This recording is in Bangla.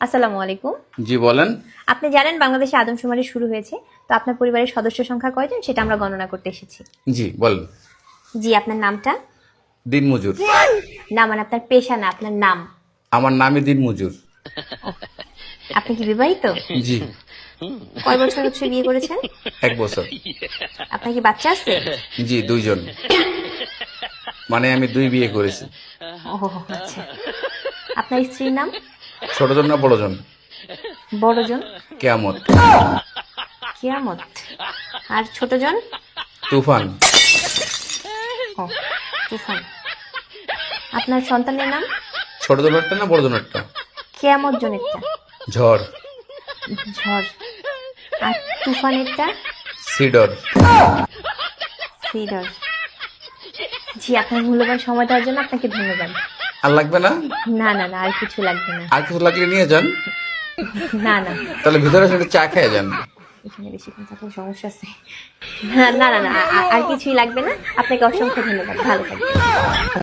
আসসালামু আলাইকুম। জি বলেন। আপনি জানেন বাংলাদেশে আদমশুমারি শুরু হয়েছে, তো আপনার পরিবারের সদস্য সংখ্যা কয়জন সেটা আমরা গণনা করতে এসেছি। জি বলেন। জি, আপনার নামটা? দিনমজুর। না, মানে আপনার পেশা না, আপনার নাম। আমার নামই দিনমজুর। আপনি কি বিবাহিত? জি। কয় বছর হচ্ছে বিয়ে করেছেন? 1 বছর। আপনার কি বাচ্চা আছে? জি 2 জন। মানে আমি 2 বিয়ে করেছি। ও আচ্ছা। আপনার স্ত্রীর নাম? ছোট জন না বড় জন? বড়জন? কেয়ামত। কিয়ামত। আর ছোটজন? তুফান। ও তুফান। আপনার সন্তানের নাম? ছোট জনেরটা না বড় জনেরটা? কিয়ামত জনেরটা? ঝড়। ঝড়। আর তুফানেরটা? সিডর। সিডর। জি, আপনার মূল্যবান সময় দেওয়ার জন্য আপনাকে ধন্যবাদ। আর লাগবে না? না না না, আর কিছু লাগবে না। আর কিছু লাগলে নিয়ে যান। না না, তাহলে ভিতরে এসে চা খেয়ে যান। এখানে বেশিক্ষণ থাকলে সমস্যা আছে। না না না না, আর কিছুই লাগবে না। আপনাকে অসংখ্য ধন্যবাদ, ভালো থাকবেন।